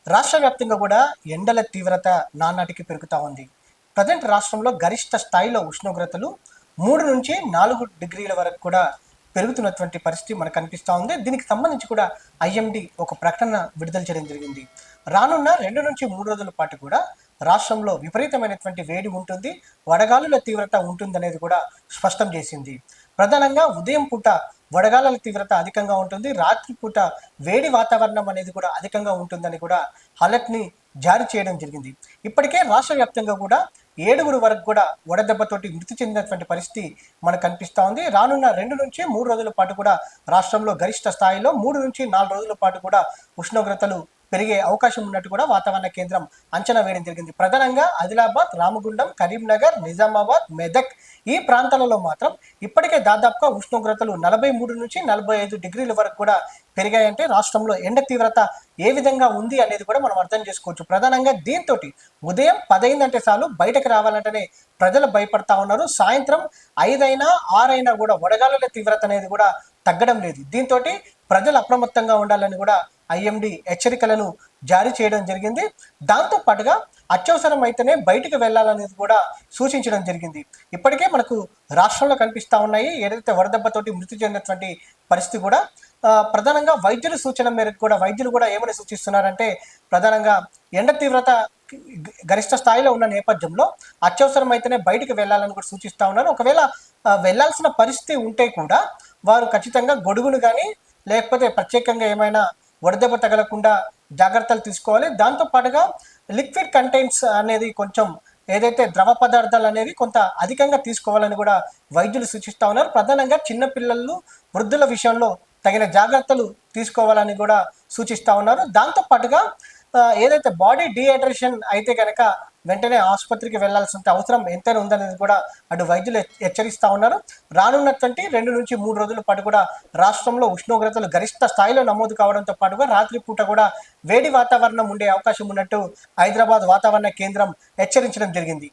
రాష్ట్ర వ్యాప్తంగా కూడా ఎండల తీవ్రత నానాటికి పెరుగుతూ ఉంది. ప్రజెంట్ రాష్ట్రంలో గరిష్ట స్థాయిలో ఉష్ణోగ్రతలు 3 నుంచి 4 డిగ్రీల వరకు కూడా పెరుగుతున్నటువంటి పరిస్థితి మనకు కనిపిస్తూ ఉంది. దీనికి సంబంధించి కూడా ఐఎండి ఒక ప్రకటన విడుదల చేయడం జరిగింది. రానున్న 2 నుంచి 3 రోజుల పాటు కూడా రాష్ట్రంలో విపరీతమైనటువంటి వేడి ఉంటుంది, వడగాలుల తీవ్రత ఉంటుందనేది కూడా స్పష్టం చేసింది. ప్రధానంగా ఉదయం పూట వడగాలుల తీవ్రత అధికంగా ఉంటుంది, రాత్రిపూట వేడి వాతావరణం అనేది కూడా అధికంగా ఉంటుందని కూడా అలర్ట్ని జారీ చేయడం జరిగింది. ఇప్పటికే రాష్ట్ర వ్యాప్తంగా కూడా 7 వరకు కూడా వడదెబ్బతోటి మృతి చెందినటువంటి పరిస్థితి మనకు కనిపిస్తూ ఉంది. రానున్న 2 నుంచి 3 రోజుల పాటు కూడా రాష్ట్రంలో గరిష్ట స్థాయిలో 3 నుంచి 4 రోజుల పాటు కూడా ఉష్ణోగ్రతలు పెరిగే అవకాశం ఉన్నట్టు కూడా వాతావరణ కేంద్రం అంచనా వేయడం జరిగింది. ప్రధానంగా ఆదిలాబాద్, రామగుండం, కరీంనగర్, నిజామాబాద్, మెదక్ ఈ ప్రాంతాలలో మాత్రం ఇప్పటికే దాదాపుగా ఉష్ణోగ్రతలు 43 నుంచి 45 డిగ్రీల వరకు కూడా పెరిగాయంటే రాష్ట్రంలో ఎండ తీవ్రత ఏ విధంగా ఉంది అనేది కూడా మనం అర్థం చేసుకోవచ్చు. ప్రధానంగా దీంతో ఉదయం 10 అయిందంటే చాలు బయటకు రావాలంటేనే ప్రజలు భయపడతా ఉన్నారు. సాయంత్రం 5 అయినా 6 అయినా కూడా వడగాలుల తీవ్రత అనేది కూడా తగ్గడం లేదు. దీంతో ప్రజలు అప్రమత్తంగా ఉండాలని కూడా ఐఎండి హెచ్చరికలను జారీ చేయడం జరిగింది. దాంతో పాటుగా అత్యవసరం అయితేనే బయటికి వెళ్ళాలనేది కూడా సూచించడం జరిగింది. ఇప్పటికే మనకు రాష్ట్రంలో కనిపిస్తూ ఉన్నాయి ఏదైతే వడదెబ్బతోటి మృతి చెందినటువంటి పరిస్థితి కూడా. ప్రధానంగా వైద్యుల సూచన మేరకు కూడా వైద్యులు కూడా ఏమని సూచిస్తున్నారంటే, ప్రధానంగా ఎండ తీవ్రత గరిష్ట స్థాయిలో ఉన్న నేపథ్యంలో అత్యవసరం అయితేనే బయటికి వెళ్ళాలని కూడా సూచిస్తూ ఉన్నారు. ఒకవేళ వెళ్ళాల్సిన పరిస్థితి ఉంటే కూడా వారు ఖచ్చితంగా గొడుగును కానీ లేకపోతే ప్రత్యేకంగా ఏమైనా వడదెబ్బ తగలకుండా జాగ్రత్తలు తీసుకోవాలి. దాంతో పాటుగా లిక్విడ్ కంటెంట్స్ అనేది కొంచెం ఏదైతే ద్రవ పదార్థాలు అనేవి కొంత అధికంగా తీసుకోవాలని కూడా వైద్యులు సూచిస్తూ ఉన్నారు. ప్రధానంగా చిన్నపిల్లలు, వృద్ధుల విషయంలో తగిన జాగ్రత్తలు తీసుకోవాలని కూడా సూచిస్తూ ఉన్నారు. దాంతో పాటుగా ఏదైతే బాడీ డీహైడ్రేషన్ అయితే కనుక వెంటనే ఆసుపత్రికి వెళ్లాల్సిన అవసరం ఎంతైనా ఉందనేది కూడా అటు వైద్యులు హెచ్చరిస్తూ ఉన్నారు. రానున్నటువంటి 2 నుంచి 3 రోజుల పాటు కూడా రాష్ట్రంలో ఉష్ణోగ్రతలు గరిష్ట స్థాయిలో నమోదు కావడంతో పాటుగా రాత్రిపూట కూడా వేడి వాతావరణం ఉండే అవకాశం ఉన్నట్టు హైదరాబాద్ వాతావరణ కేంద్రం హెచ్చరించడం జరిగింది.